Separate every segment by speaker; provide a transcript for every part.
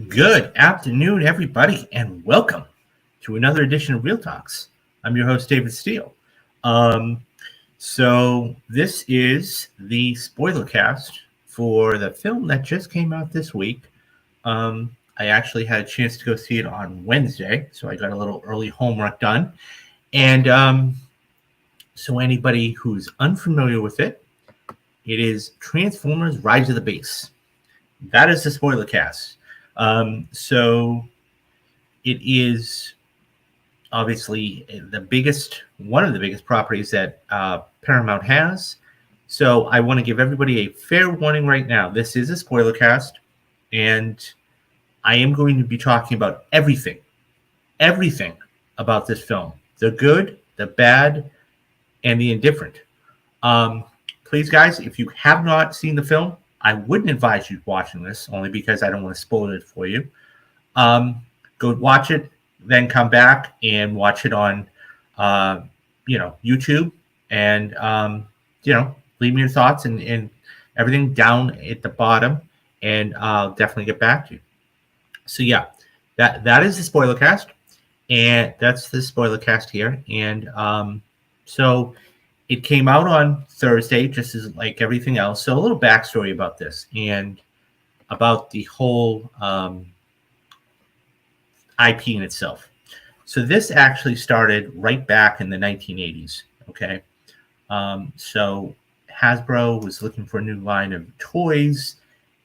Speaker 1: Good afternoon, everybody, and welcome to another edition of Real Talks. I'm your host, David Steele. Um, so this is the spoilercast for the film that just came out this week. I actually had a chance to go see it on Wednesday, so I got a little early homework done. And so anybody who's unfamiliar with it, it is Transformers: Rise of the Beast. That is the spoilercast. So it is obviously one of the biggest properties that Paramount has. So I want to give everybody a fair warning right now. This is a spoiler cast, and I am going to be talking about everything about this film. The good, the bad, and the indifferent. Please, guys, if you have not seen the film, I wouldn't advise you watching this, only because I don't want to spoil it for you. Go watch it, then come back and watch it on, YouTube, and leave me your thoughts and everything down at the bottom, and I'll definitely get back to you. So yeah, that is the spoiler cast, and that's the spoiler cast here, and so. It came out on Thursday, just as like everything else. So a little backstory about this and about the whole IP in itself. So this actually started right back in the 1980s. Okay, so Hasbro was looking for a new line of toys,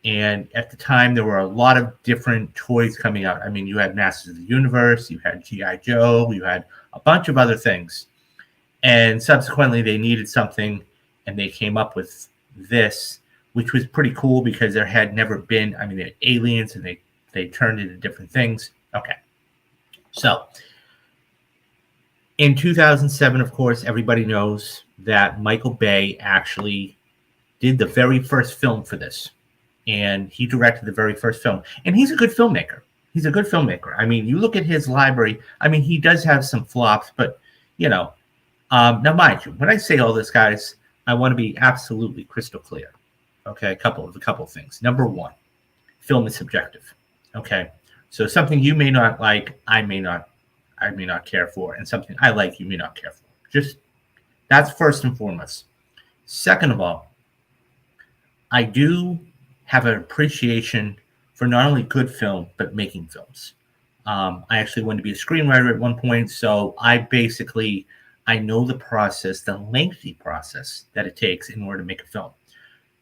Speaker 1: and at the time there were a lot of different toys coming out. I mean, you had Masters of the Universe, you had G.I. Joe, you had a bunch of other things. And subsequently, they needed something, and they came up with this, which was pretty cool because there had never been, I mean, they're aliens, and they turned into different things. Okay. So, in 2007, of course, everybody knows that Michael Bay actually did the very first film for this. And he directed the very first film. And he's a good filmmaker. I mean, you look at his library. I mean, he does have some flops, but, now, mind you, when I say all this, guys, I want to be absolutely crystal clear. Okay, a couple of things. Number one, film is subjective. Okay, so something you may not like, I may not care for, and something I like, you may not care for. Just that's first and foremost. Second of all, I do have an appreciation for not only good film but making films. I actually wanted to be a screenwriter at one point, so I know the process, the lengthy process that it takes in order to make a film.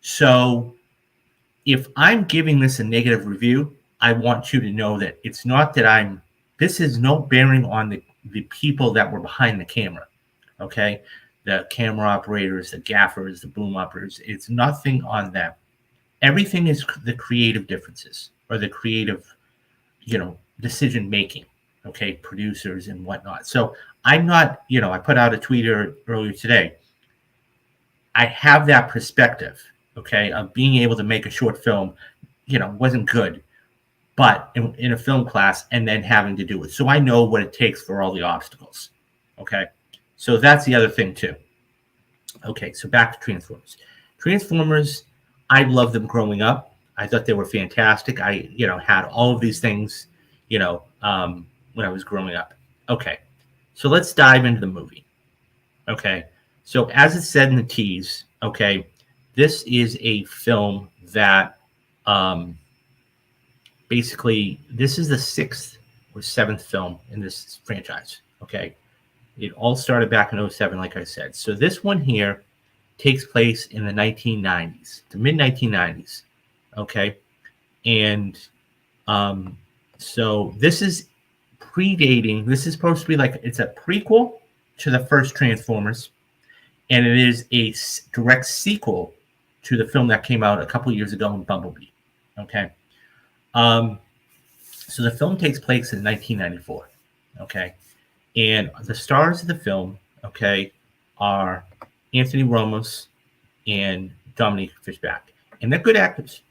Speaker 1: So if I'm giving this a negative review, I want you to know that it's not that this is no bearing on the people that were behind the camera, okay? The camera operators, the gaffers, the boom operators. It's nothing on them. Everything is the creative differences or the creative, decision making. Okay, producers and whatnot. So I'm not, I put out a tweet earlier today. I have that perspective, okay, of being able to make a short film, wasn't good, but in a film class and then having to do it. So I know what it takes for all the obstacles, okay? So that's the other thing too. Okay, so back to Transformers. Transformers, I loved them growing up. I thought they were fantastic. I, had all of these things, when I was growing up. Okay, so let's dive into the movie. Okay, so as it said in the tease, okay, this is a film that basically this is the 6th or 7th film in this franchise. Okay, it all started back in 2007, like I said. So this one here takes place in the 1990s, the mid 1990s. Okay, and so this is supposed to be it's a prequel to the first Transformers, and it is a direct sequel to the film that came out a couple years ago in Bumblebee. Okay, so the film takes place in 1994. Okay, and the stars of the film, okay, are Anthony Ramos and Dominique Fishback, and they're good actors.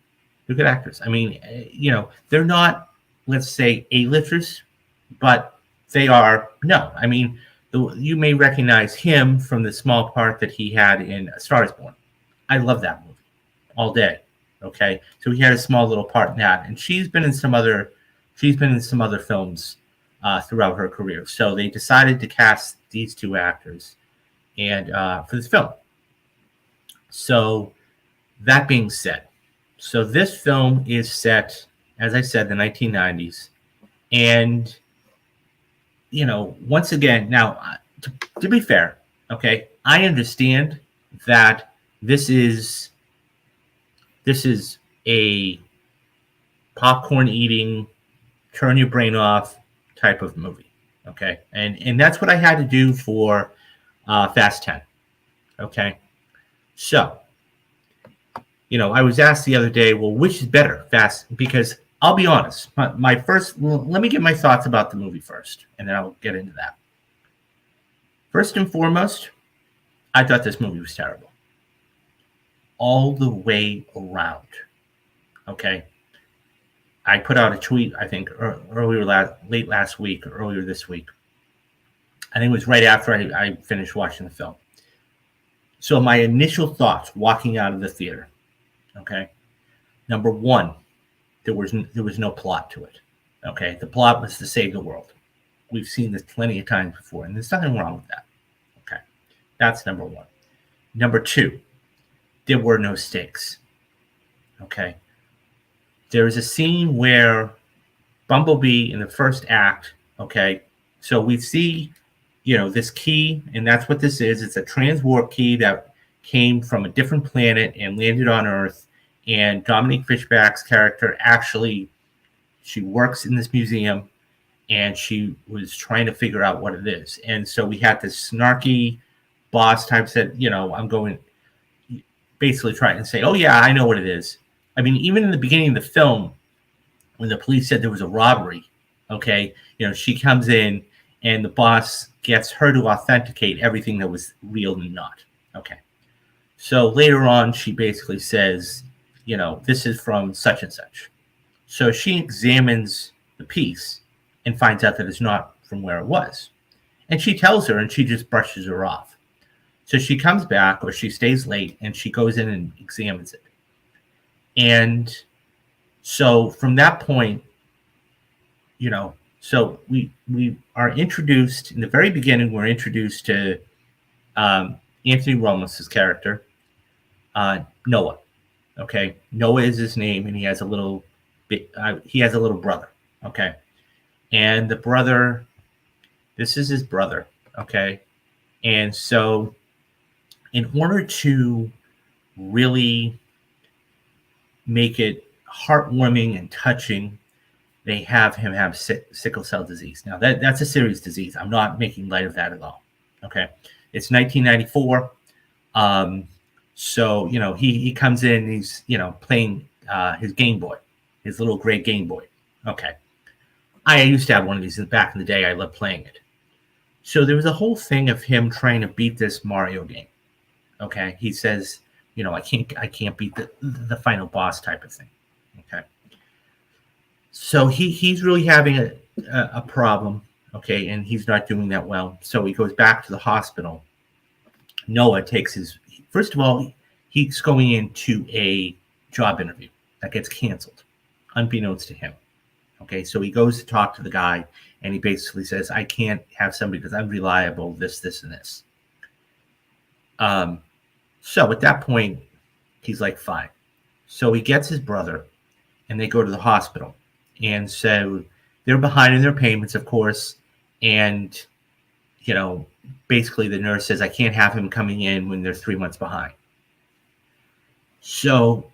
Speaker 1: I mean, they're not, let's say, A-listers, but they are, no. I mean, you may recognize him from the small part that he had in A Star is Born. I love that movie all day. Okay, so he had a small little part in that, and she's been in some other she's been in some other films throughout her career. So they decided to cast these two actors and for this film. So that being said, so this film is set, as I said, the 1990s. And, once again, now, to be fair, okay, I understand that this is a popcorn eating, turn your brain off type of movie. Okay. And that's what I had to do for Fast 10. Okay. So, I was asked the other day, well, which is better, Fast? Because I'll be honest, my first, let me get my thoughts about the movie first, and then I'll get into that. First and foremost, I thought this movie was terrible. All the way around. Okay. I put out a tweet, I think, late last week, or earlier this week. I think it was right after I finished watching the film. So my initial thoughts walking out of the theater, okay? Number one, there was no plot to it, okay? The plot was to save the world. We've seen this plenty of times before, and there's nothing wrong with that, okay? That's number one. Number two, there were no stakes, okay? There is a scene where Bumblebee in the first act, okay? So we see, this key, and that's what this is. It's a transwarp key that came from a different planet and landed on Earth. And Dominique Fishback's character she works in this museum, and she was trying to figure out what it is. And so we had this snarky boss type said, I'm going, basically trying to say, oh yeah, I know what it is. I mean, even in the beginning of the film, when the police said there was a robbery, okay, she comes in and the boss gets her to authenticate everything that was real and not. Okay. So later on, she basically says, this is from such and such. So she examines the piece and finds out that it's not from where it was. And she tells her, and she just brushes her off. So she comes back, or she stays late, and she goes in and examines it. And so from that point, so we are introduced, in the very beginning, we're introduced to Anthony Ramos' character, Noah. Okay, Noah is his name, and he has a little brother. Okay, and the brother, this is his brother. Okay, and so in order to really make it heartwarming and touching, they have him have sickle cell disease. Now that's a serious disease. I'm not making light of that at all. Okay, it's 1994. So he comes in. He's playing his Game Boy, his little gray Game Boy. Okay, I used to have one of these back in the day. I loved playing it. So there was a whole thing of him trying to beat this Mario game. Okay, he says, I can't beat the final boss type of thing. Okay. So he's really having a problem, okay, and he's not doing that well. So he goes back to the hospital. Noah takes first of all, he's going into a job interview that gets canceled, unbeknownst to him. Okay, so he goes to talk to the guy, and he basically says, I can't have somebody because I'm reliable, this, and this. So at that point, he's like, fine. So he gets his brother, and they go to the hospital. And so they're behind in their payments, of course. And, basically the nurse says, I can't have him coming in when they're 3 months behind. So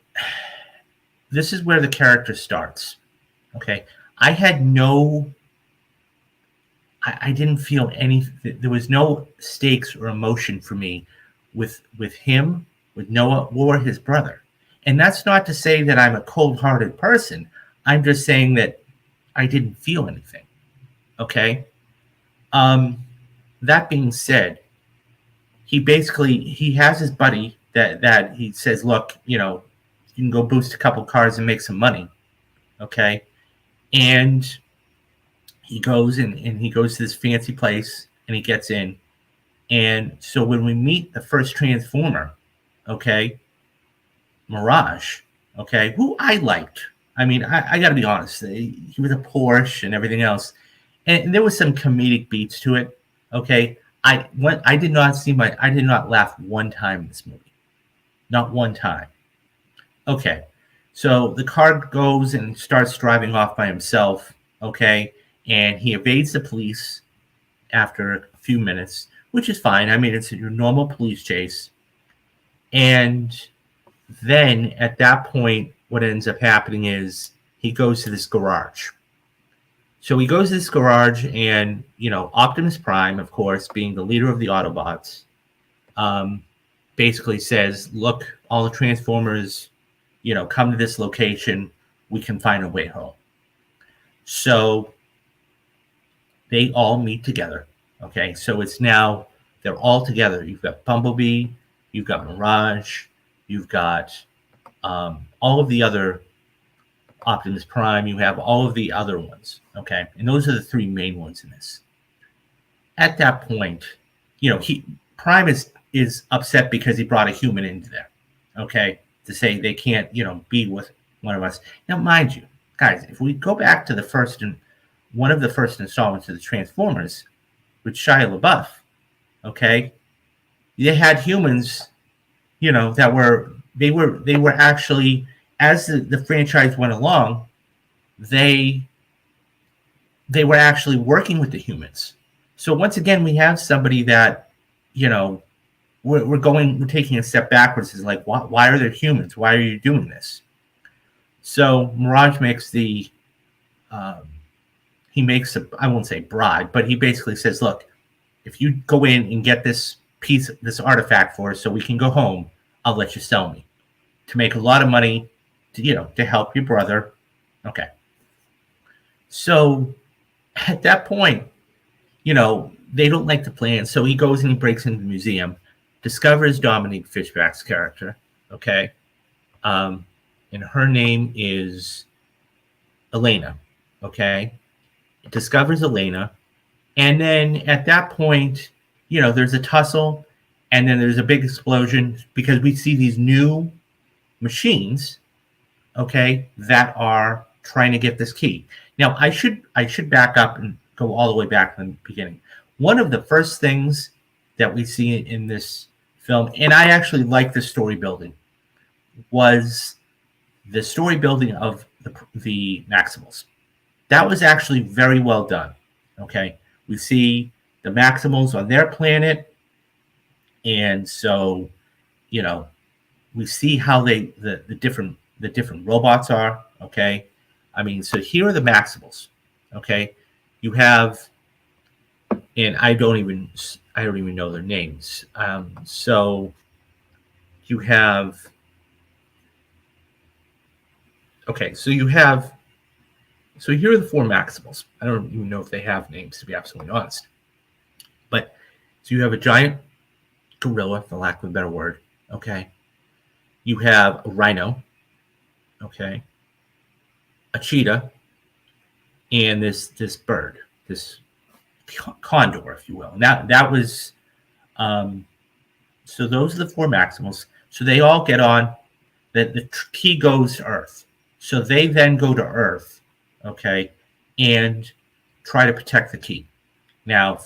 Speaker 1: this is where the character starts. Okay. I didn't feel anything. There was no stakes or emotion for me with him, with Noah, or his brother. And that's not to say that I'm a cold-hearted person. I'm just saying that I didn't feel anything. Okay? That being said, he has his buddy that he says, look, you can go boost a couple cars and make some money. Okay? And he goes and he goes to this fancy place and he gets in. And so when we meet the first Transformer, okay, Mirage, okay, who I liked. I mean, I got to be honest. He was a Porsche and everything else, and there was some comedic beats to it. Okay, I did not I did not laugh one time in this movie, not one time. Okay, so the car goes and starts driving off by himself. Okay, and he evades the police after a few minutes, which is fine. I mean, it's your normal police chase. And then at that point, what ends up happening is he goes to this garage. So he goes to this garage, and Optimus Prime, of course, being the leader of the Autobots, um, basically says, "Look, all the Transformers, come to this location. We can find a way home." So they all meet together. Okay, so it's now they're all together. You've got Bumblebee, you've got Mirage, you've got all of the other Optimus Prime, you have all of the other ones. Okay, and those are the three main ones in this. At that point, Prime is upset because he brought a human into there. Okay, to say they can't be with one of us. Now, mind you, guys, if we go back to one of the first installments of the Transformers with Shia LaBeouf, okay, they had humans, that were actually, as the franchise went along, they were actually working with the humans. So once again, we have somebody that, we're taking a step backwards. Is like, why are there humans? Why are you doing this? So Mirage makes I won't say bribe, but he basically says, look, if you go in and get this artifact for us so we can go home, I'll let you sell me to make a lot of money to help your brother. Okay. So at that point, they don't like the plan. So he goes and he breaks into the museum, discovers Dominique Fishback's character. Okay. And her name is Elena. Okay. Discovers Elena. And then at that point, there's a tussle, and then there's a big explosion because we see these new machines, okay, that are trying to get this key. Now, I should back up and go all the way back to the beginning. One of the first things that we see in this film, and I actually like the story building, was the story building of the Maximals. That was actually very well done. Okay, we see the Maximals on their planet, and so we see how the different robots are. Okay, I mean, so here are the Maximals. Okay, you have, and I don't even know their names. So you have. Okay, so here are the four Maximals. I don't even know if they have names, to be absolutely honest. But so you have a giant gorilla, for lack of a better word. Okay. You have a rhino. Okay. A cheetah, and this bird, this condor, if you will. And that was so those are the four Maximals. So they all get on. The key goes to Earth. So they then go to Earth, okay, and try to protect the key. Now,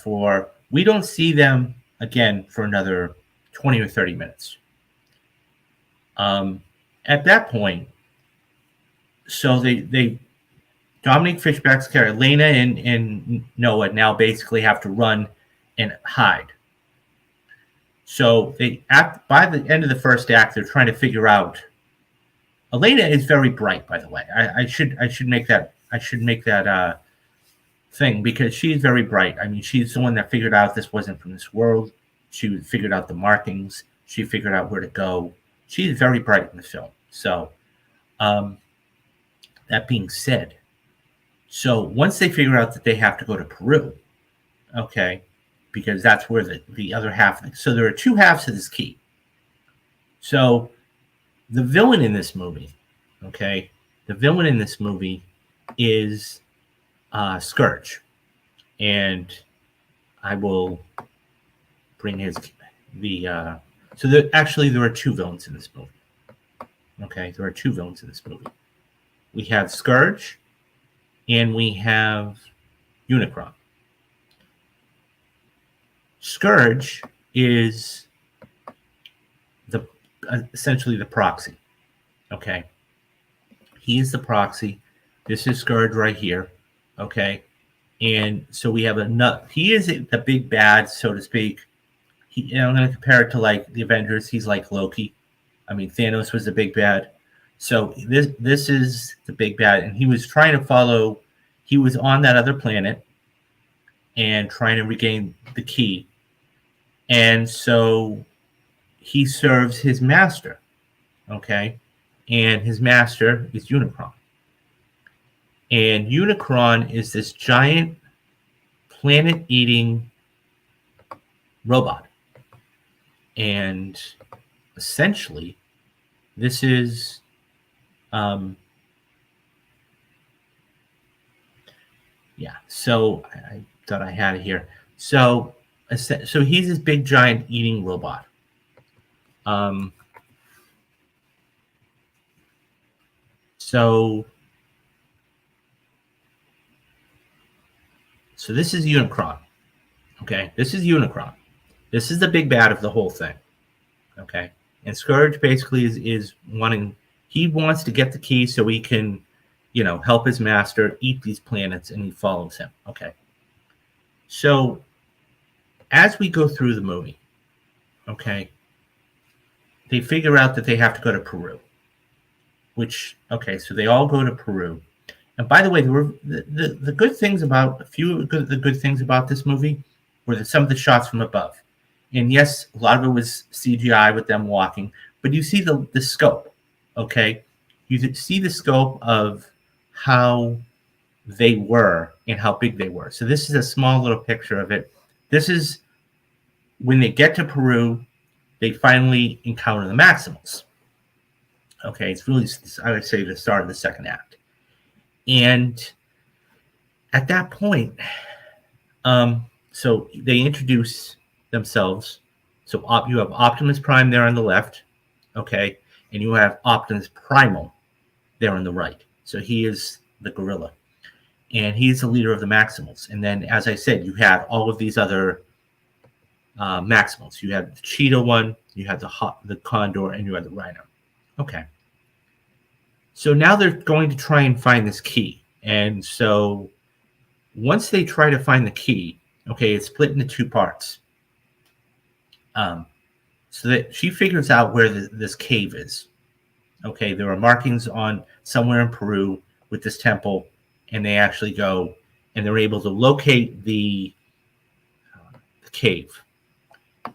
Speaker 1: we don't see them again for another 20 or 30 minutes. At that point, so they Dominique Fishback's character, Lena and Noah, now basically have to run and hide. So by the end of the first act, they're trying to figure out. Elena is very bright, by the way. I should make that thing, because she's very bright. I mean, she's the one that figured out this wasn't from this world. She figured out the markings. She figured out where to go. She's very bright in the film. So, that being said, so once they figure out that they have to go to Peru, okay, because that's where the other half. So there are two halves of this key. So the villain in this movie, okay, is Scourge, and I will bring so there are two villains in this movie. Okay, there are two villains in this movie. we have Scourge, and we have Unicron. Scourge is the essentially the proxy. Okay, he is the proxy. This is Scourge right here. Okay, and so we have another. He is the big bad, so to speak. I'm going to compare it to like the Avengers. He's like Loki. I mean, Thanos was the big bad. So this is the big bad, and he was trying to follow. He was on that other planet and trying to regain the key, and so he serves his master. Okay, and his master is Unicron, and Unicron is this giant planet-eating robot, and essentially, this is so I thought I had it here. So he's this big giant eating robot. So this is Unicron. Okay, this is Unicron. This is the big bad of the whole thing. Okay, and Scourge basically is wanting. He wants to get the key so he can, help his master eat these planets, and he follows him. Okay. So as we go through the movie, okay, they figure out that they have to go to Peru. So they all go to Peru. And by the way, there were the good things about the good things about this movie were some of the shots from above. And yes, a lot of it was CGI with them walking, but you see the scope, okay? You see the scope of how they were and how big they were. So this is a small little picture of it. This is when they get to Peru, they finally encounter the Maximals. Okay, it's really, I would say, the start of the second act. And at that point, so they introduce themselves. So you have Optimus Prime there on the left, okay, and you have Optimus Primal there on the right. So he is the gorilla, and he's the leader of the Maximals. And then, as I said, you have all of these other Maximals. You have the cheetah one, you have the condor, and you have the rhino. Okay. So now they're going to try and find this key. And so once they try to find the key, okay, it's split into two parts. So that she figures out where this cave is. Okay, there are markings on somewhere in Peru with this temple, and they actually go and they're able to locate the cave.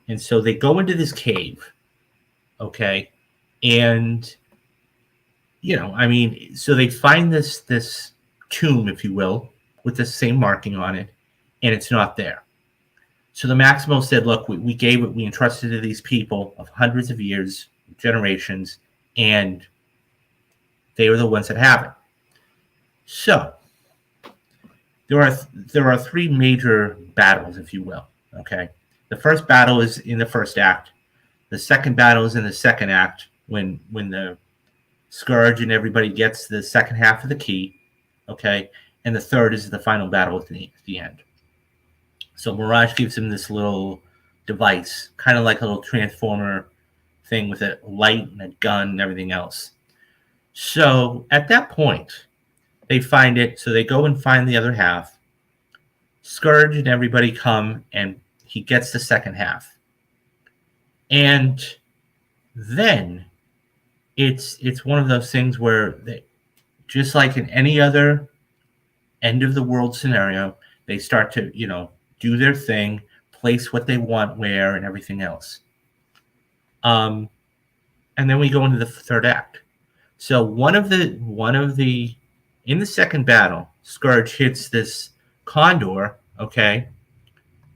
Speaker 1: And so they go into this cave, okay, and so they find this tomb, if you will, with the same marking on it, and it's not there. So the Maximals said, look, we entrusted to these people of hundreds of years, generations, and they were the ones that have it. So there are three major battles, if you will, okay? The first battle is in the first act. The second battle is in the second act when the Scourge and everybody gets the second half of the key, okay? And the third is the final battle at the end. So Mirage gives him this little device, kind of like a little transformer thing with a light and a gun and everything else. So at that point, they find it, so they go and find the other half. Scourge and everybody come, and he gets the second half. And then it's one of those things where they, just like in any other end of the world scenario, they start to, do their thing, place what they want where, and everything else. And then we go into the third act. So one of the in the second battle, Scourge hits this condor, okay,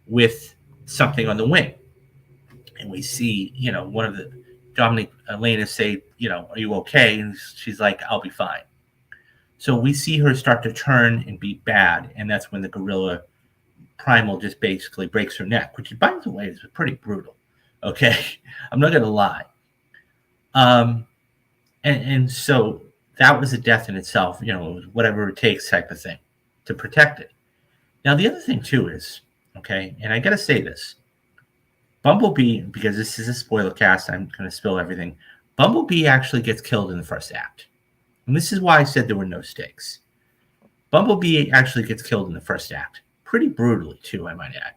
Speaker 1: with something on the wing. And we see, one of the Dominic Elena say, are you okay? And she's like, I'll be fine. So we see her start to turn and be bad, and that's when the gorilla Primal just basically breaks her neck, which, by the way, is pretty brutal. Okay, I'm not going to lie. And so that was a death in itself, whatever it takes type of thing to protect it. Now, the other thing, too, is, okay, and I got to say this, Bumblebee, because this is a spoiler cast, I'm going to spill everything. Bumblebee actually gets killed in the first act. And this is why I said there were no stakes. Bumblebee actually gets killed in the first act. Pretty brutally, too, I might add.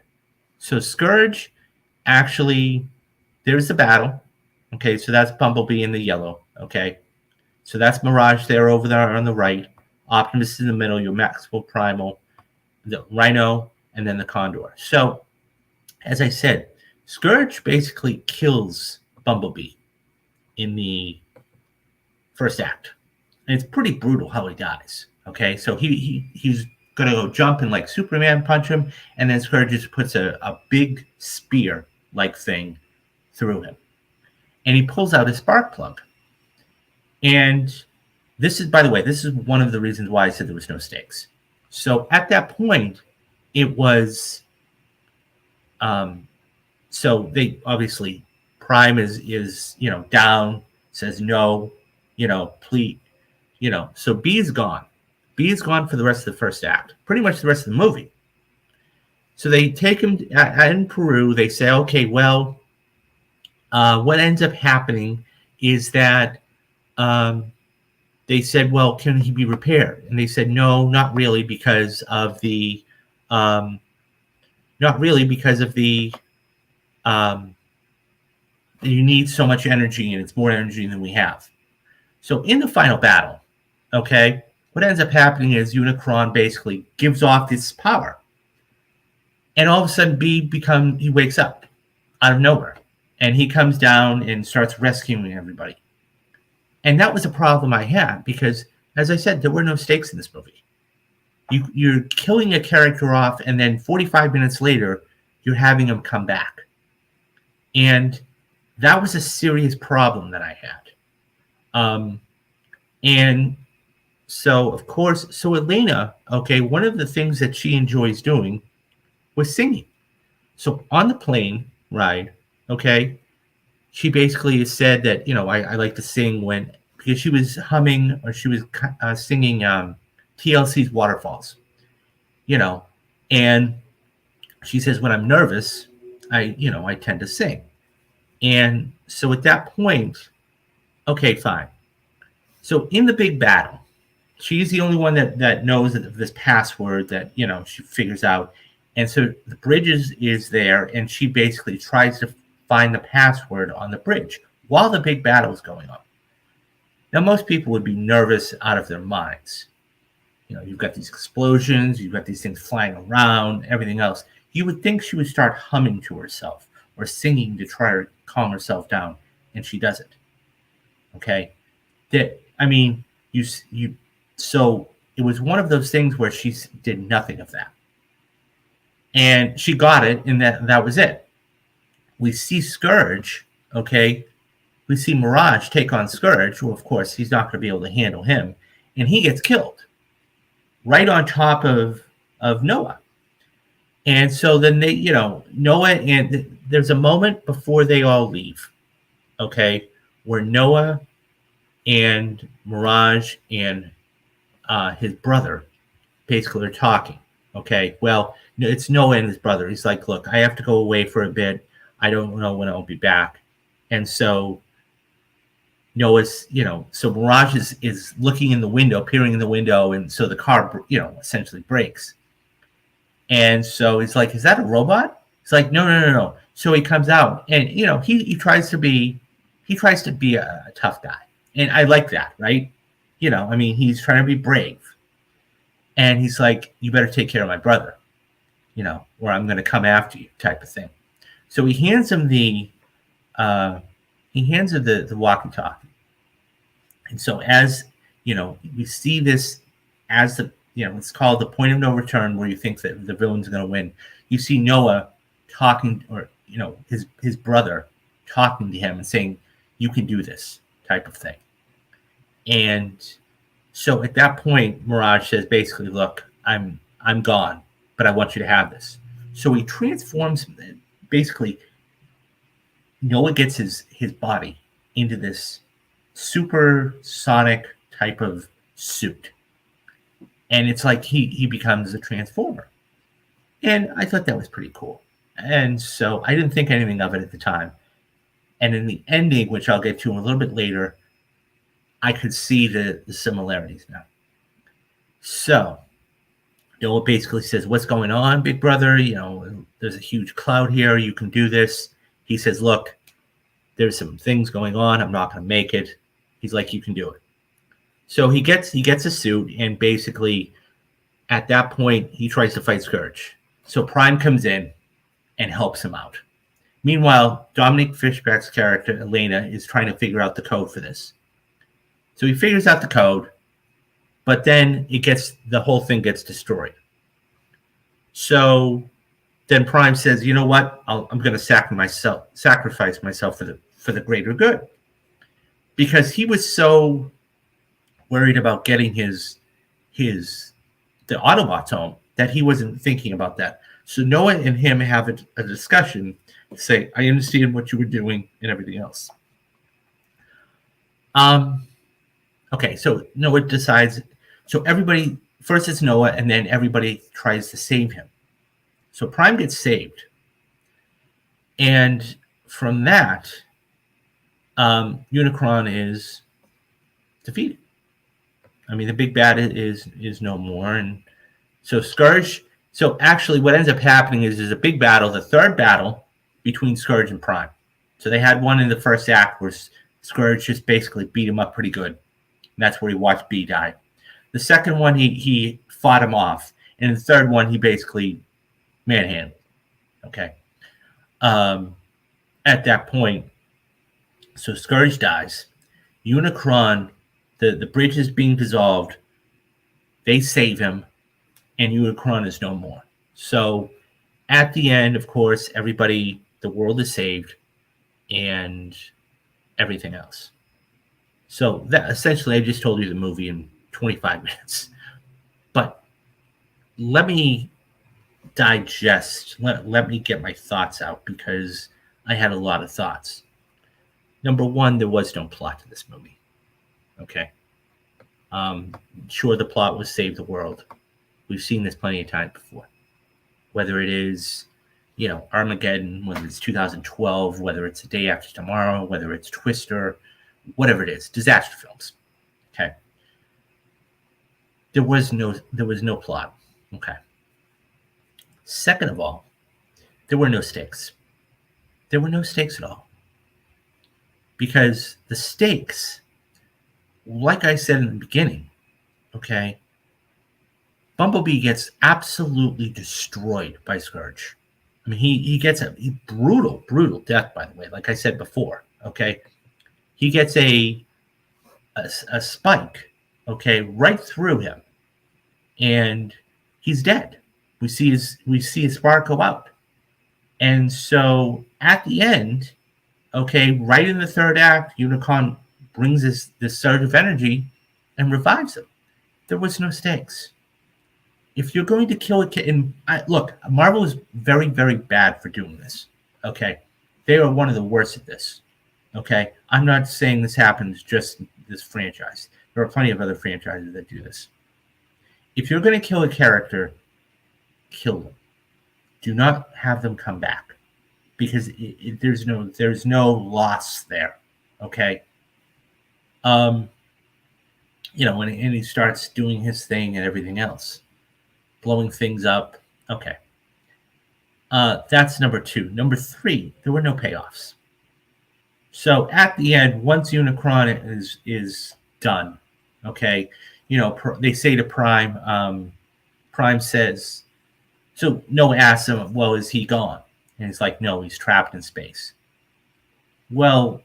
Speaker 1: So Scourge actually, there's the battle. Okay, so that's Bumblebee in the yellow. Okay, so that's Mirage there over there on the right. Optimus in the middle, your Maxwell Primal, the Rhino, and then the Condor. So, as I said, Scourge basically kills Bumblebee in the first act. And it's pretty brutal how he dies. Okay, so he's going to go jump and like Superman punch him, and then Scourge just puts a big spear-like thing through him. And he pulls out his spark plug. And this is, by the way, this is one of the reasons why I said there was no stakes. So at that point, it was... so they obviously Prime is down, says no, please, so B is gone. B is gone for the rest of the first act, pretty much the rest of the movie. So they take him in Peru. They say, okay, well, what ends up happening is that they said, well, can he be repaired? And they said, no, not really, because of the you need so much energy, and it's more energy than we have. So in the final battle, okay, what ends up happening is Unicron basically gives off this power. And all of a sudden, he wakes up out of nowhere. And he comes down and starts rescuing everybody. And that was a problem I had because, as I said, there were no stakes in this movie. You're killing a character off, and then 45 minutes later, you're having him come back. And that was a serious problem that I had. And so, of course, Elena, okay, one of the things that she enjoys doing was singing. So on the plane ride, okay, she basically said that, I like to sing because she was humming or she was singing TLC's Waterfalls, and she says, when I'm nervous, I tend to sing. And so at that point, okay, fine. So in the big battle, she's the only one that knows this password that, she figures out. And so the bridge is there, and she basically tries to find the password on the bridge while the big battle is going on. Now, most people would be nervous out of their minds. You've got these explosions, you've got these things flying around, everything else. You would think she would start humming to herself or singing to try to calm herself down, and she doesn't. Okay? So it was one of those things where she did nothing of that. And she got it, and that was it. We see Scourge, okay? We see Mirage take on Scourge. Well, of course, he's not going to be able to handle him. And he gets killed right on top of Noah. And so then they, Noah, and there's a moment before they all leave, okay, where Noah and Mirage and his brother basically are talking, okay? Well, it's Noah and his brother. He's like, look, I have to go away for a bit. I don't know when I'll be back. And so Noah's, so Mirage is looking in the window, peering in the window, and so the car, essentially breaks. And so he's like, is that a robot? He's like, no. So he comes out, and he tries to be a tough guy, and I like that, right? He's trying to be brave, and he's like, you better take care of my brother, or I'm going to come after you, type of thing. So he hands him the walkie-talkie, and so as we see this as the it's called the point of no return, where you think that the villain's going to win. You see Noah talking, or his brother talking to him and saying, "You can do this," type of thing. And so at that point, Mirage says, basically, "Look, I'm gone, but I want you to have this." So he transforms. Basically, Noah gets his body into this supersonic type of suit. And it's like he becomes a transformer. And I thought that was pretty cool. And so I didn't think anything of it at the time. And in the ending, which I'll get to a little bit later, I could see the similarities now. So Noah basically says, "What's going on, big brother? There's a huge cloud here. You can do this." He says, "Look, there's some things going on. I'm not going to make it." He's like, "You can do it." So he gets a suit, and basically at that point he tries to fight Scourge. So Prime comes in and helps him out. Meanwhile, Dominic Fishback's character, Elena, is trying to figure out the code for this. So he figures out the code, but then the whole thing gets destroyed. So then Prime says, "You know what? I'm going to sacrifice myself for the greater good," because he was so worried about getting the Autobots home that he wasn't thinking about that. So Noah and him have a discussion, say, "I understand what you were doing," and everything else. Okay, so Noah decides. So everybody, first it's Noah, and then everybody tries to save him. So Prime gets saved. And from that, Unicron is defeated. I mean, the big bad is no more. And so Scourge, so actually what ends up happening is there's a big battle, the third battle between Scourge and Prime. So they had one in the first act where Scourge just basically beat him up pretty good. And that's where he watched B die. The second one, he fought him off. And the third one, he basically manhandled. Okay. At that point, so Scourge dies. Unicron, the bridge is being dissolved. They save him, and Unicron is no more. So at the end, of course, the world is saved, and everything else. So that essentially, I just told you the movie in 25 minutes. But let me digest, let me get my thoughts out, because I had a lot of thoughts. Number one, there was no plot to this movie. Okay. Sure, the plot was save the world. We've seen this plenty of times before. Whether it is, Armageddon, whether it's 2012, whether it's The Day After Tomorrow, whether it's Twister, whatever it is, disaster films. Okay. There was no plot. Okay. Second of all, there were no stakes. There were no stakes at all. Because the stakes, like I said in the beginning, okay, Bumblebee gets absolutely destroyed by Scourge. I mean, he gets a brutal death, by the way, like I said before, okay? He gets a spike, okay, right through him, and he's dead. We see his spark go out. And so at the end, okay, right in the third act, Unicron brings this surge of energy and revives him. There was no stakes. If you're going to kill a kid, and look, Marvel is very, very bad for doing this. Okay, they are one of the worst at this. Okay, I'm not saying this happens just this franchise. There are plenty of other franchises that do this. If you're going to kill a character, kill them. Do not have them come back, because there's no loss there. Okay. And he starts doing his thing and everything else, blowing things up. Okay. That's number two. Number three, there were no payoffs. So at the end, once Unicron is done, okay, they say to Prime, Prime says, so Noah asks him, well, is he gone? And he's like, no, he's trapped in space. Well,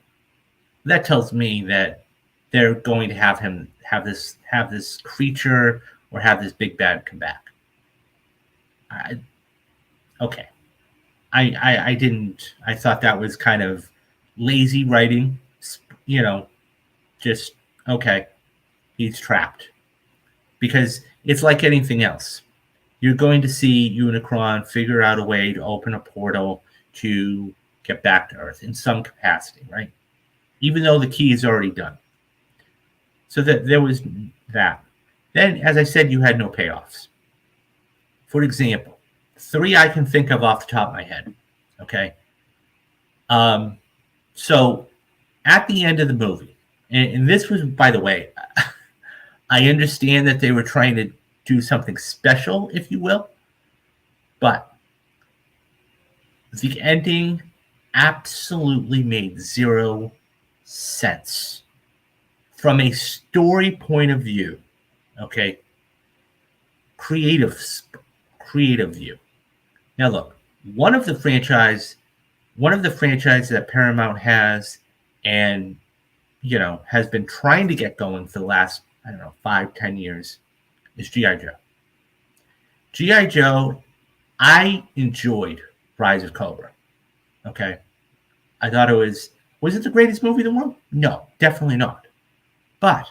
Speaker 1: that tells me that they're going to have him have this creature or have this big bad come back. Okay. I thought that was kind of lazy writing, just, okay, he's trapped. Because it's like anything else. You're going to see Unicron figure out a way to open a portal to get back to Earth in some capacity, right? Even though the key is already done. So that there was that. Then, as I said, you had no payoffs. For example, three I can think of off the top of my head. Okay. So at the end of the movie, and this was, by the way, I understand that they were trying to do something special, if you will, but the ending absolutely made zero sense from a story point of view. Okay, creative view. Now look, one of the franchises that Paramount has, and has been trying to get going for the last, I don't know, 5-10 years, is G.I. Joe. G.I. Joe, I enjoyed Rise of Cobra. Okay. I thought it was it the greatest movie in the world? No, definitely not. But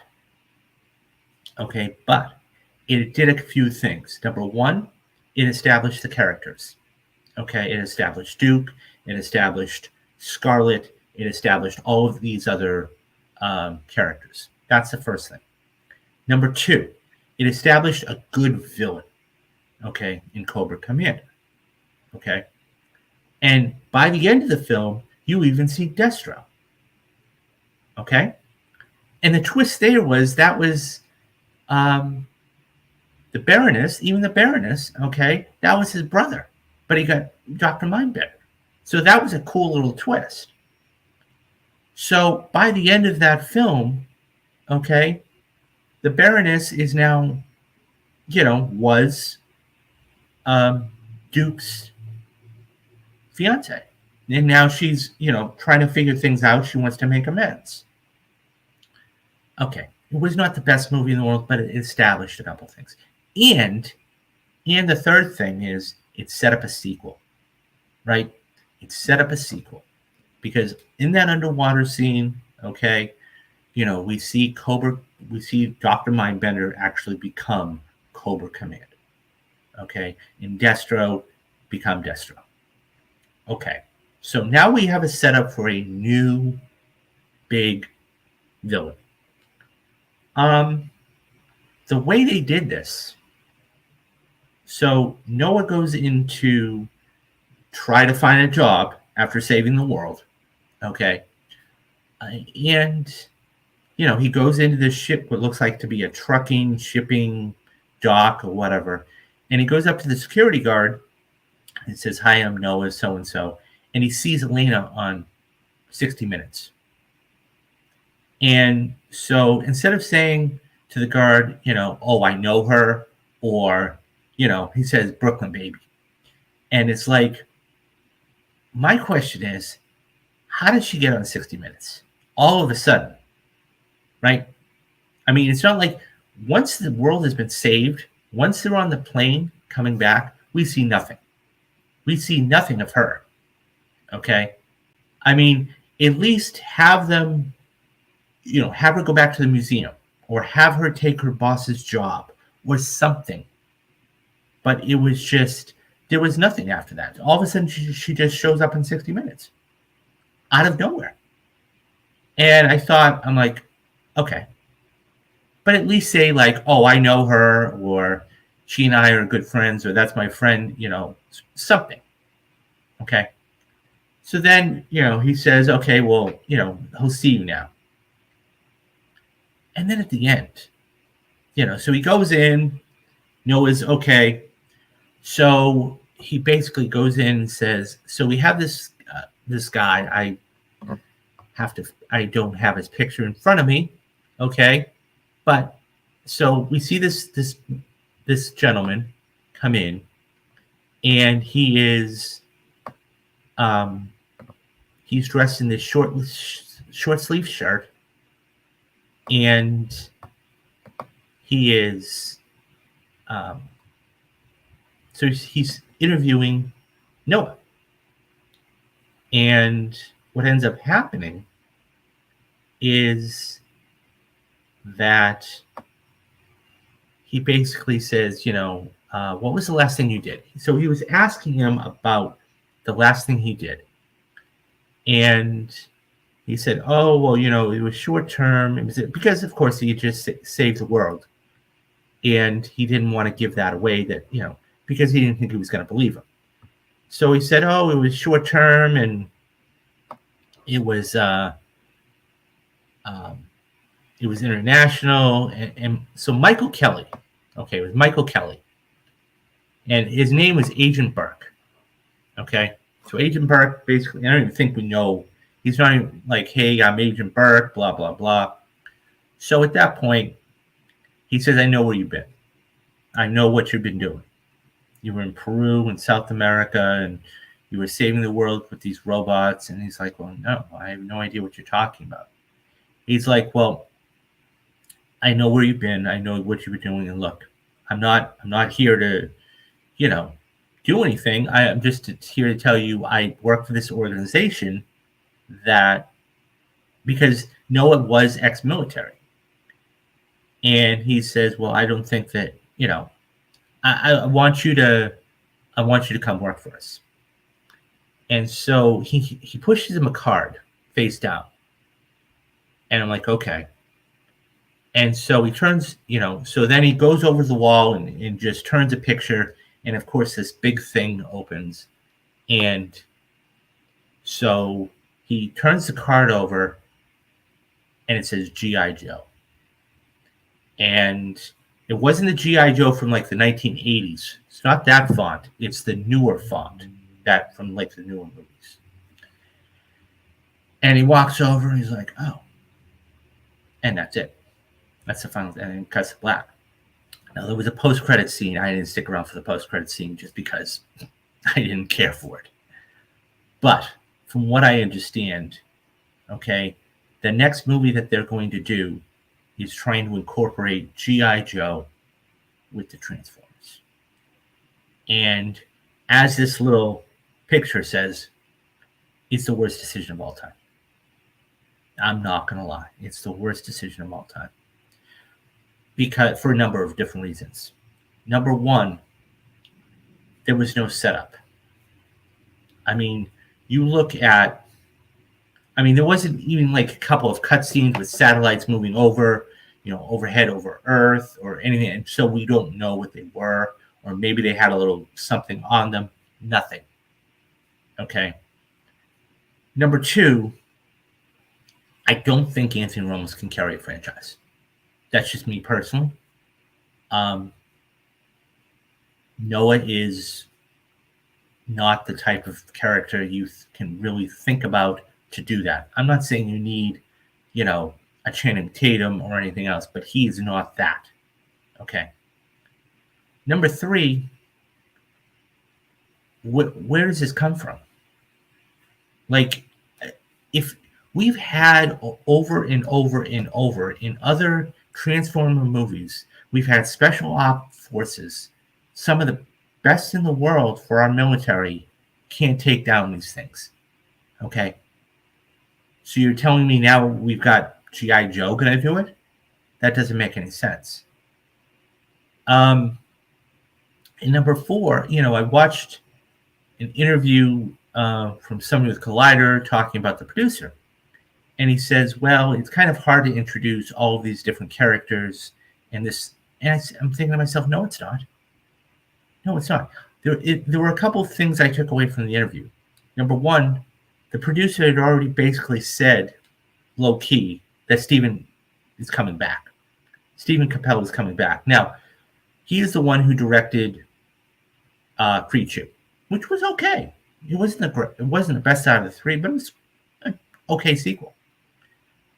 Speaker 1: it did a few things. Number one, it established the characters. Okay, it established Duke, it established Scarlet, it established all of these other characters. That's the first thing. Number two, it established a good villain, okay, in Cobra Commander. Okay. And by the end of the film, you even see Destro. Okay. And the twist there was the Baroness, even the Baroness, okay, that was his brother, but he got Dr. Mindbender. So that was a cool little twist. So by the end of that film, okay, the Baroness is now, was Duke's fiance. And now she's, trying to figure things out. She wants to make amends. Okay. It was not the best movie in the world, but it established a couple things. And the third thing is it set up a sequel, right? It set up a sequel. Because in that underwater scene, okay, we see Dr. Mindbender actually become Cobra Command. Okay. And Destro become Destro. Okay. So now we have a setup for a new big villain. The way they did this, so Noah goes in to try to find a job after saving the world, okay? And, he goes into this ship, what looks like to be a shipping dock or whatever, and he goes up to the security guard and says, "Hi, I'm Noah, so-and-so," and he sees Elena on 60 Minutes. And so instead of saying to the guard, "Oh, I know her," or, he says, "Brooklyn, baby." And it's like, my question is, how did she get on 60 Minutes? All of a sudden, right? I mean, it's not like once the world has been saved, once they're on the plane coming back, we see nothing. We see nothing of her. Okay? I mean, at least have them, have her go back to the museum or have her take her boss's job or something. But it was just, there was nothing after that. All of a sudden, she just shows up in 60 Minutes out of nowhere. And I'm like, okay. But at least say like, "Oh, I know her," or "She and I are good friends," or "That's my friend," something. Okay. So then, he says, "Okay, well, he'll see you now." And then at the end, so he goes in, Noah's okay. So he basically goes in and says, "So we have this guy. I don't have his picture in front of me, okay? But so we see this gentleman come in, and he is he's dressed in this short sleeve shirt, and he is so he's interviewing Noah. And what ends up happening is that he basically says, "What was the last thing you did?" So he was asking him about the last thing he did. And he said, "Oh well, it was short term. It was because, of course, he just saved the world, and he didn't want to give that away. Because he didn't think he was going to believe him. So he said, "Oh, it was short term, and it was um, it was international." And so Michael Kelly, okay, it was Michael Kelly, and his name was Agent Burke. Okay, so Agent Burke, basically, I don't even think we know. He's not even like, "Hey, I'm Agent Burke," blah blah blah. So at that point, he says, "I know where you've been. I know what you've been doing. You were in Peru and South America, and you were saving the world with these robots." And he's like, "Well, no, I have no idea what you're talking about." He's like, "Well, I know where you've been. I know what you've been doing. And look, I'm not here to, do anything. I'm just here to tell you I work for this organization that because Noah was ex-military." And he says, "Well, I don't think that, I want you to come work for us." And so he pushes him a card face down. And I'm like, okay. And so he turns, so then he goes over the wall and just turns a picture. And of course, this big thing opens. And so he turns the card over and it says G.I. Joe. And it wasn't the G.I. Joe from like the 1980s. It's not that font. It's the newer font, that from like the newer movies. And he walks over and he's like, "Oh." And that's it. That's the final, and then cuts to black. Now, there was a post-credit scene. I didn't stick around for the post-credit scene just because I didn't care for it. But from what I understand, okay, the next movie that they're going to do is trying to incorporate G.I. Joe with the Transformers. And as this little picture says, it's the worst decision of all time. I'm not going to lie. It's the worst decision of all time. Because for a number of different reasons. Number one, there was no setup. I mean, you look at, there wasn't even like a couple of cutscenes with satellites moving over, overhead over Earth or anything. And so we don't know what they were, or maybe they had a little something on them. Nothing. Okay. Number two, I don't think Anthony Ramos can carry a franchise. That's just me personally. Noah is not the type of character you can really think about to do that. I'm not saying you need, a Channing Tatum or anything else, but he is not that. Okay. Number three, where does this come from? Like, if we've had over and over and over in other Transformer movies, we've had special op forces, some of the best in the world for our military, can't take down these things. Okay. So you're telling me now we've got G.I. Joe going to do it? That doesn't make any sense. And number four, I watched an interview from somebody with Collider talking about the producer. And he says, well, it's kind of hard to introduce all of these different characters and this. And I'm thinking to myself, no, it's not. No, it's not. There were a couple of things I took away from the interview. Number one, the producer had already basically said, low key, that Steven is coming back. Steven Capello is coming back. Now, he is the one who directed Creed 2, which was okay. It wasn't the best out of the three, but it was an okay sequel.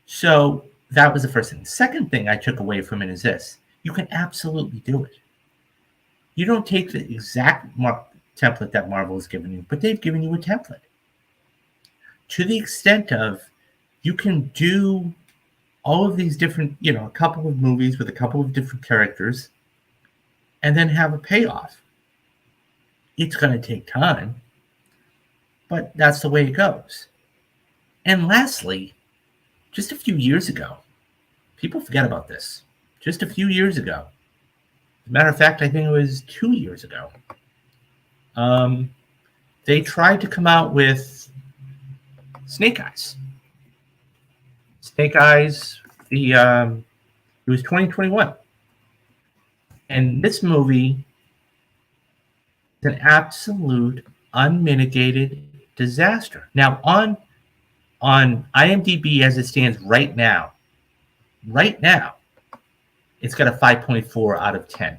Speaker 1: So that was the first thing. The second thing I took away from it is this. You can absolutely do it. You don't take the exact template that Marvel has given you, but they've given you a template. To the extent of you can do all of these different, a couple of movies with a couple of different characters and then have a payoff. It's going to take time, but that's the way it goes. And lastly, just a few years ago, people forget about this. Just a few years ago. As a matter of fact, I think it was 2 years ago. They tried to come out with Snake Eyes. Hey guys, it was 2021, and this movie is an absolute unmitigated disaster. Now on IMDb as it stands right now, it's got a 5.4 out of 10.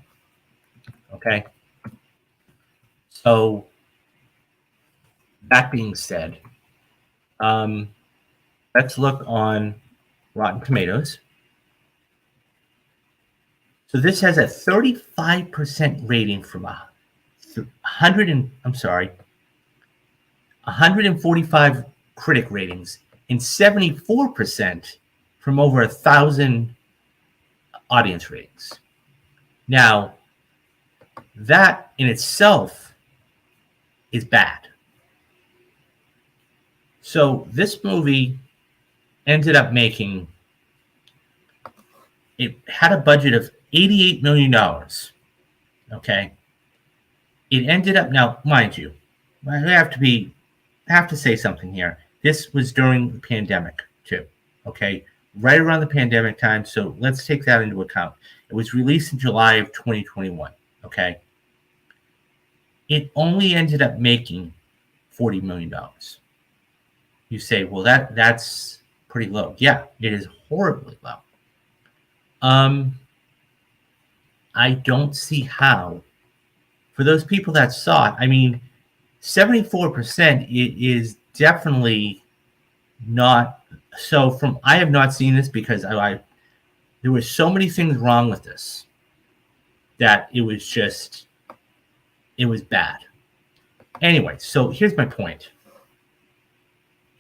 Speaker 1: Okay, so that being said, um, let's look on Rotten Tomatoes. So this has a 35% rating from 145 critic ratings and 74% from over 1,000 audience ratings. Now, that in itself is bad. So this movie ended up making, it had a budget of $88 million. Okay. It ended up, now, mind you, I have to say something here. This was during the pandemic too. Okay. Right around the pandemic time. So let's take that into account. It was released in July of 2021. Okay. It only ended up making $40 million. You say, well, that's pretty low. Yeah, it is horribly low. I don't see how, for those people that saw it, I mean, 74% is definitely not. So I have not seen this because there were so many things wrong with this that it was bad. Anyway, so here's my point.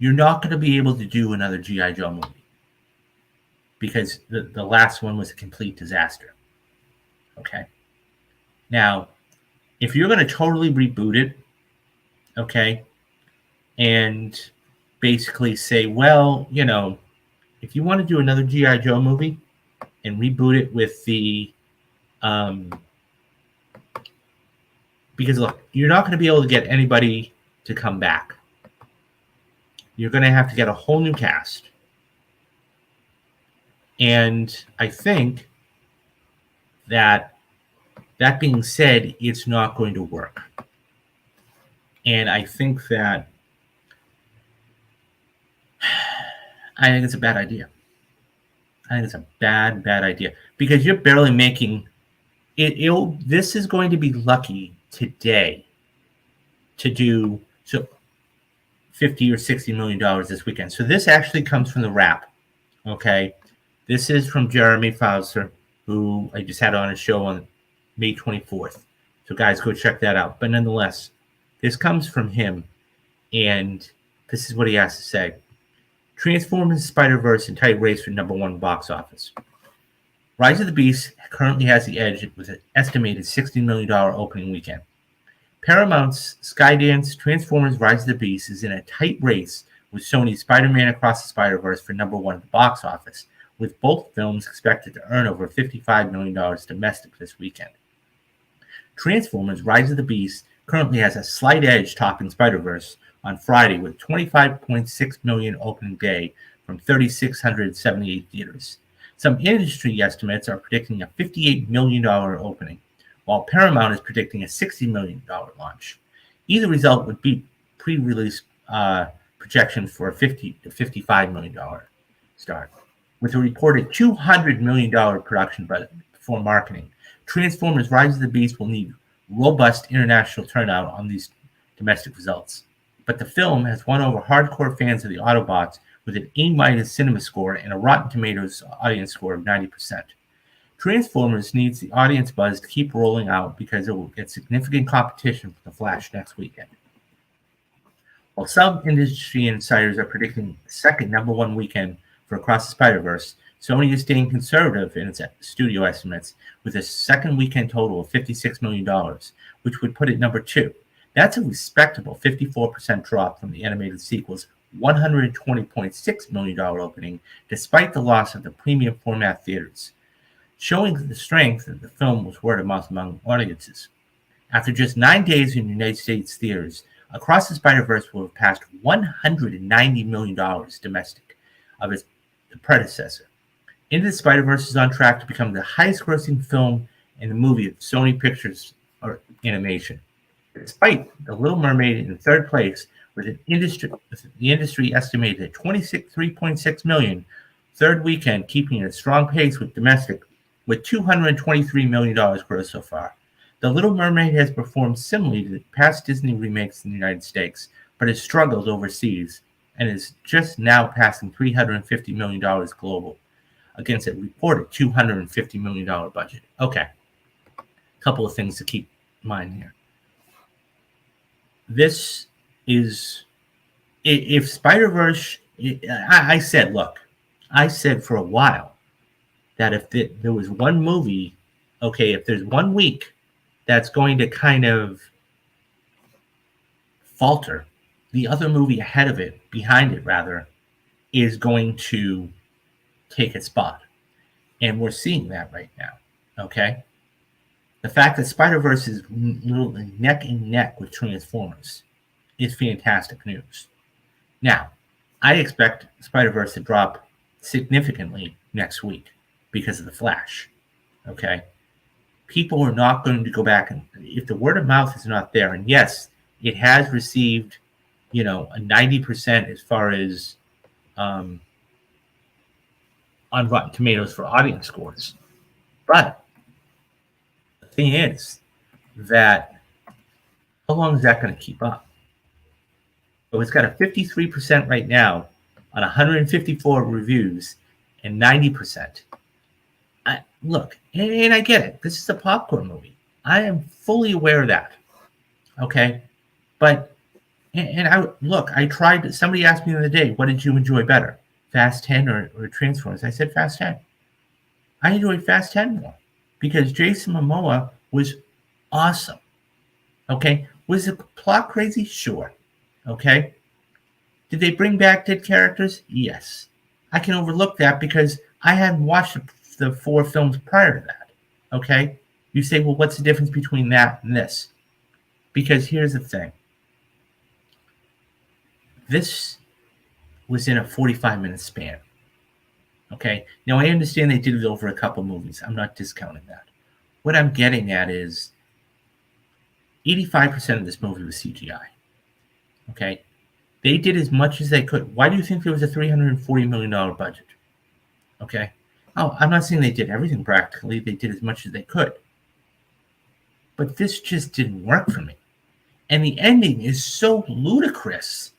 Speaker 1: You're not going to be able to do another G.I. Joe movie because the last one was a complete disaster. Okay. Now, if you're going to totally reboot it, okay, and basically say, well, if you want to do another G.I. Joe movie and reboot it with the, because look, you're not going to be able to get anybody to come back. You're going to have to get a whole new cast. And I think that being said, it's not going to work. And I think it's a bad idea. I think it's a bad idea because you're barely making it. This is going to be lucky today to do so $50 or $60 million this weekend. So this actually comes from the Wrap. Okay, this is from Jeremy Fauser, who I just had on a show on May 24th. So guys, go check that out. But nonetheless, this comes from him, and this is what he has to say. Transformers Spider-Verse in tight race for #1 box office. Rise of the Beast currently has the edge with an estimated $60 million opening weekend. Paramount's Skydance Transformers Rise of the Beast is in a tight race with Sony's Spider-Man Across the Spider-Verse for #1 at the box office, with both films expected to earn over $55 million domestic this weekend. Transformers Rise of the Beast currently has a slight edge topping Spider-Verse on Friday with $25.6 million opening day from 3,678 theaters. Some industry estimates are predicting a $58 million opening, while Paramount is predicting a $60 million launch. Either result would be pre-release projections for a $50 to $55 million start. With a reported $200 million production budget for marketing, Transformers Rise of the Beast will need robust international turnout on these domestic results. But the film has won over hardcore fans of the Autobots with an A- cinema score and a Rotten Tomatoes audience score of 90%. Transformers needs the audience buzz to keep rolling out because it will get significant competition for The Flash next weekend. While some industry insiders are predicting the second #1 weekend for Across the Spider-Verse, Sony is staying conservative in its studio estimates with a second weekend total of $56 million, which would put it #2. That's a respectable 54% drop from the animated sequel's $120.6 million opening, despite the loss of the premium format theaters, showing the strength that the film was word of mouth among audiences. After just 9 days in United States theaters, Across the Spider-Verse will have passed $190 million domestic of its the predecessor. Into the Spider-Verse is on track to become the highest-grossing film in the movie of Sony Pictures or animation. Despite The Little Mermaid in third place, with the industry estimated at 3.6 million, third weekend keeping a strong pace with domestic, with $223 million gross so far. The Little Mermaid has performed similarly to past Disney remakes in the United States, but has struggled overseas and is just now passing $350 million global against a reported $250 million budget. Okay, a couple of things to keep in mind here. This is, if Spider-Verse, I said for a while that if there was one movie, okay, if there's 1 week that's going to kind of falter, the other movie behind it rather, is going to take its spot. And we're seeing that right now, okay? The fact that Spider-Verse is literally neck and neck with Transformers is fantastic news. Now, I expect Spider-Verse to drop significantly next week because of The Flash, okay? People are not going to go back, and if the word of mouth is not there, and yes, it has received, a 90% as far as on Rotten Tomatoes for audience scores. But the thing is that how long is that going to keep up? So it's got a 53% right now on 154 reviews and 90%. Look, and I get it. This is a popcorn movie. I am fully aware of that. Okay? But, I tried, somebody asked me the other day, what did you enjoy better? Fast 10 or Transformers? I said Fast 10. I enjoyed Fast 10 more because Jason Momoa was awesome. Okay? Was the plot crazy? Sure. Okay? Did they bring back dead characters? Yes. I can overlook that because I hadn't watched the 4 films prior to that. Okay? You say, well, what's the difference between that and this? Because here's the thing. This was in a 45-minute span. Okay? Now, I understand they did it over a couple movies. I'm not discounting that. What I'm getting at is 85% of this movie was CGI. Okay? They did as much as they could. Why do you think there was a $340 million budget? Okay? Oh, I'm not saying they did everything practically. They did as much as they could. But this just didn't work for me. And the ending is so ludicrous.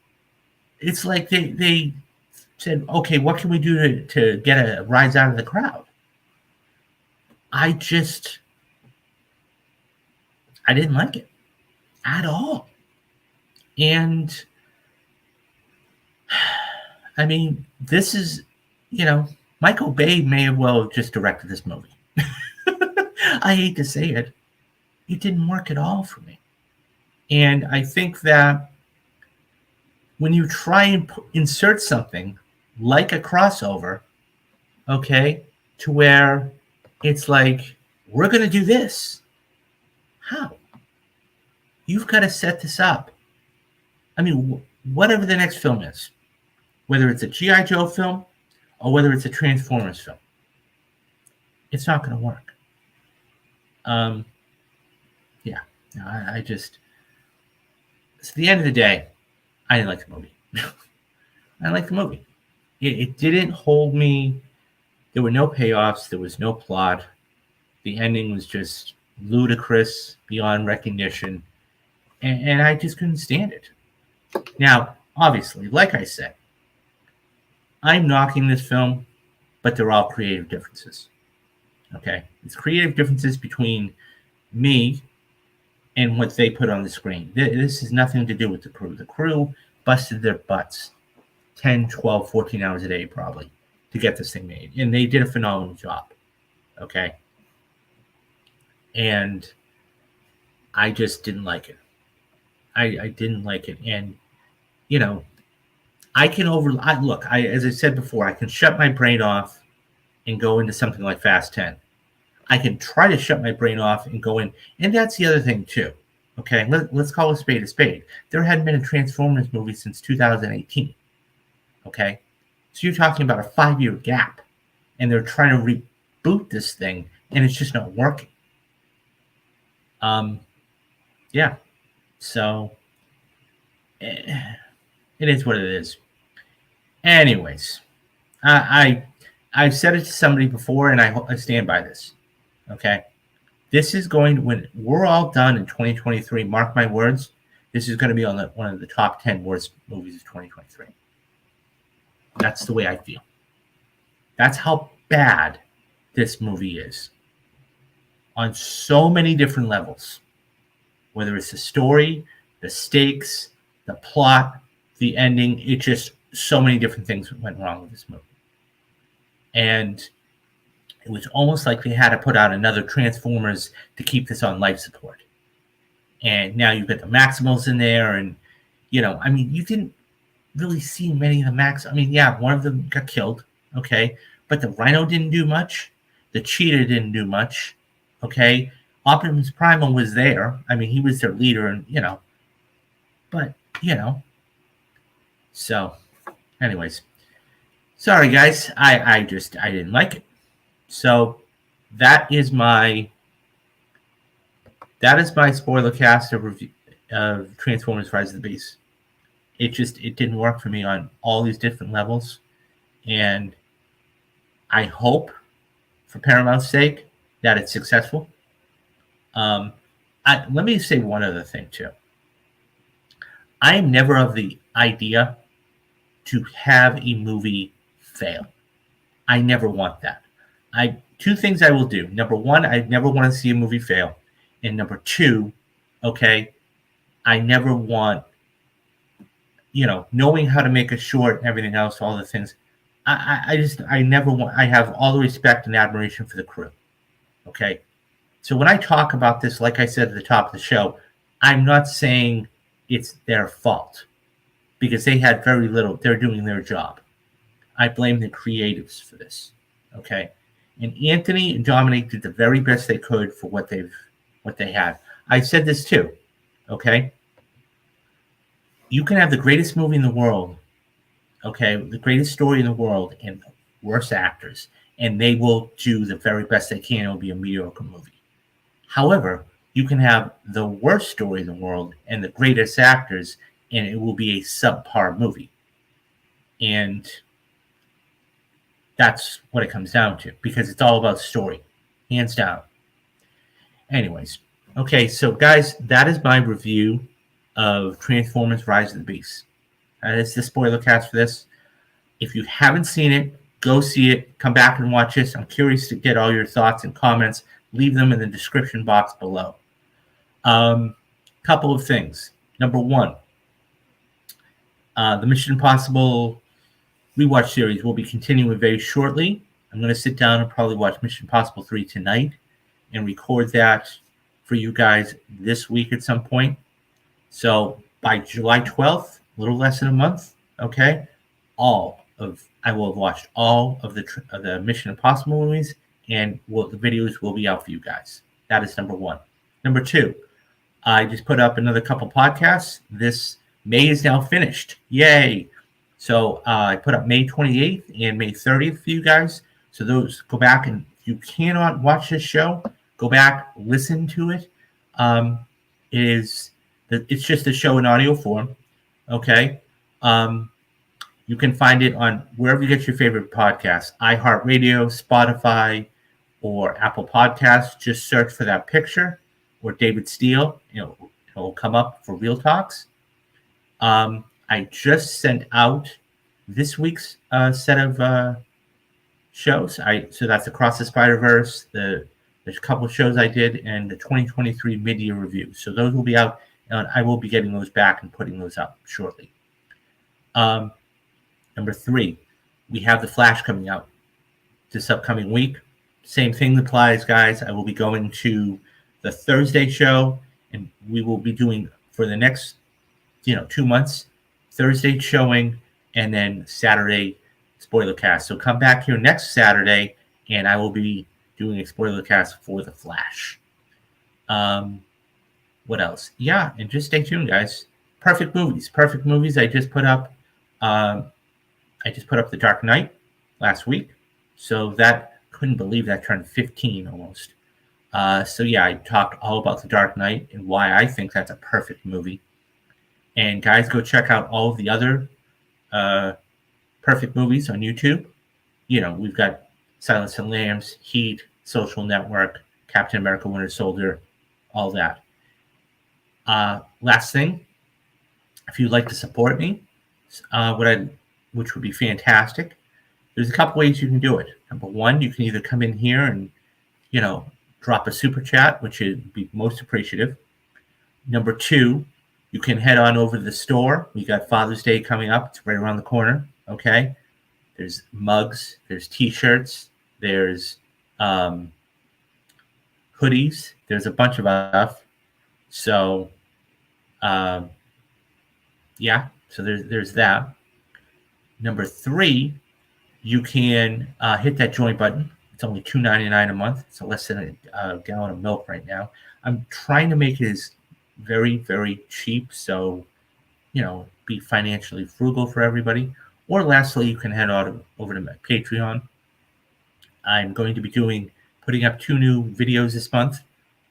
Speaker 1: It's like they said, okay, what can we do to get a rise out of the crowd? I didn't like it at all. And I mean, this is, Michael Bay may have well just directed this movie. I hate to say it. It didn't work at all for me. And I think that when you try and insert something like a crossover, okay, to where it's like, we're going to do this. How? You've got to set this up. I mean, whatever the next film is, whether it's a G.I. Joe film or whether it's a Transformers film, it's not going to work. So at the end of the day, I didn't like the movie. I didn't like the movie. It didn't hold me. There were no payoffs. There was no plot. The ending was just ludicrous beyond recognition. And I just couldn't stand it. Now, obviously, like I said, I'm knocking this film, but they're all creative differences. Okay? It's creative differences between me and what they put on the screen. This has nothing to do with the crew. The crew busted their butts 10, 12, 14 hours a day probably to get this thing made. And they did a phenomenal job. Okay? And I just didn't like it. I didn't like it. And, I can as I said before, I can shut my brain off and go into something like Fast 10. I can try to shut my brain off and go in. And that's the other thing, too. Okay, let's call a spade a spade. There hadn't been a Transformers movie since 2018. Okay? So you're talking about a 5-year gap, and they're trying to reboot this thing, and it's just not working. Yeah. So it is what it is. Anyways, I've said it to somebody before, and I stand by this. Okay, this is going to, when we're all done in 2023. Mark my words. This is going to be on one of the top 10 worst movies of 2023. That's the way I feel. That's how bad this movie is on so many different levels. Whether it's the story, the stakes, the plot, the ending, it just so many different things went wrong with this movie. And it was almost like they had to put out another Transformers to keep this on life support. And now you've got the Maximals in there, and you didn't really see many of the Max. I mean, yeah, one of them got killed, okay, but the Rhino didn't do much. The Cheetah didn't do much, okay. Optimus Primal was there. I mean, he was their leader, and but So, anyways, sorry guys, I didn't like it. So that is my spoiler cast of review of Transformers: Rise of the Beast. It didn't work for me on all these different levels, and I hope, for Paramount's sake, that it's successful. Let me say one other thing too. I am never of the idea to have a movie fail. I never want that. Two things I will do. Number one, I never want to see a movie fail. And number two, okay, I never want, knowing how to make a short and everything else, all the things. I never want, I have all the respect and admiration for the crew. Okay. So when I talk about this, like I said at the top of the show, I'm not saying it's their fault because they had very little. They're doing their job. I blame the creatives for this. Okay. And Anthony and Dominic did the very best they could for what they had. I said this too. Okay. You can have the greatest movie in the world, okay, the greatest story in the world, and worst actors, and they will do the very best they can. It will be a mediocre movie. However, you can have the worst story in the world and the greatest actors, and it will be a subpar movie. And that's what it comes down to, because it's all about story, hands down. Anyways, okay, so guys, that is my review of Transformers: Rise of the Beast. It's the spoiler cast for this. If you haven't seen it, go see it. Come back and watch this. I'm curious to get all your thoughts and comments. Leave them in the description box below. Couple of things. Number one, the Mission Impossible rewatch series will be continuing very shortly. I'm going to sit down and probably watch Mission Impossible 3 tonight and record that for you guys this week at some point. So by July 12th, a little less than a month, okay, I will have watched all of the Mission Impossible movies, and the videos will be out for you guys. That is number one. Number two, I just put up another couple podcasts. This May is now finished. Yay! So I put up May 28th and May 30th for you guys. So those, go back, and if you cannot watch this show, go back, listen to it. It's just a show in audio form. Okay. You can find it on wherever you get your favorite podcasts, iHeartRadio, Spotify, or Apple Podcasts. Just search for that picture or David Steele. It'll come up for Real Talks. I just sent out this week's set of shows. So that's Across the Spider-Verse, there's a couple of shows I did, and the 2023 mid-year review. So those will be out, and I will be getting those back and putting those up shortly. Number three, we have The Flash coming out this upcoming week. Same thing applies, guys. I will be going to the Thursday show, and we will be doing for the next 2 months, Thursday showing, and then Saturday spoiler cast. So come back here next Saturday, and I will be doing a spoiler cast for The Flash. What else? Yeah, and just stay tuned, guys. Perfect movies I just put up. I just put up The Dark Knight last week, so that couldn't believe that turned 15 almost. So yeah, I talked all about The Dark Knight and why I think that's a perfect movie. And guys, go check out all of the other uh, perfect movies on YouTube. We've got Silence of the Lambs, Heat, Social Network, Captain America: Winter Soldier, all that. Last thing, if you'd like to support me, which would be fantastic, there's a couple ways you can do it. Number one, you can either come in here and drop a super chat, which would be most appreciative. Number two, you can head on over to the store. We got Father's Day coming up. It's right around the corner. Okay. There's mugs, there's t-shirts, there's hoodies, there's a bunch of stuff. So yeah, so there's that. Number three, you can hit that join button. It's only $2.99 a month. It's less than a gallon of milk right now. I'm trying to make it as very, very cheap, so be financially frugal for everybody. Or lastly, you can head on over to my Patreon. I'm going to be putting up 2 new videos this month.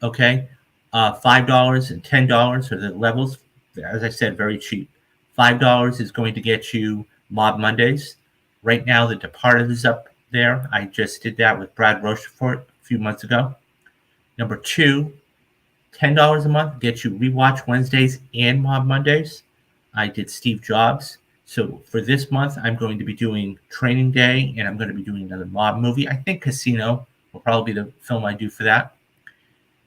Speaker 1: Okay, $5 and $10 are the levels. As I said, very cheap. $5 is going to get you Mob Mondays. Right now, The Departed is up there. I just did that with Brad Rochefort a few months ago. Number two, $10 a month gets you Rewatch Wednesdays and Mob Mondays. I did Steve Jobs. So for this month, I'm going to be doing Training Day, and I'm going to be doing another mob movie. I think Casino will probably be the film I do for that.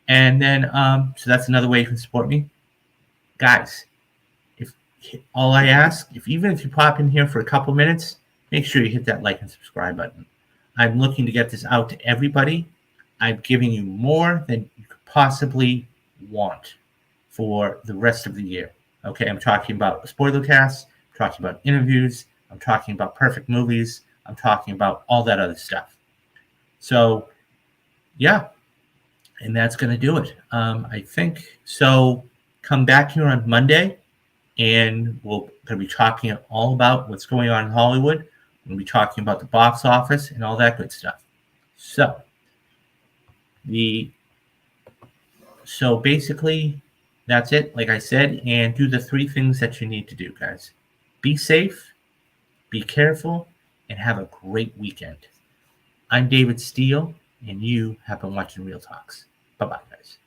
Speaker 1: And then, so that's another way you can support me. Guys, if all I ask, even if you pop in here for a couple minutes, make sure you hit that like and subscribe button. I'm looking to get this out to everybody. I'm giving you more than you could possibly want for the rest of the year. Okay, I'm talking about spoilercasts, I'm talking about interviews, I'm talking about perfect movies, I'm talking about all that other stuff. So, yeah, and that's going to do it. I think so. Come back here on Monday, and we're going to be talking all about what's going on in Hollywood. We're going to be talking about the box office and all that good stuff. So basically, that's it. Like I said, and do the 3 things that you need to do, guys. Be safe, be careful, and have a great weekend. I'm David Steele, and you have been watching Real Talks. Bye-bye, guys.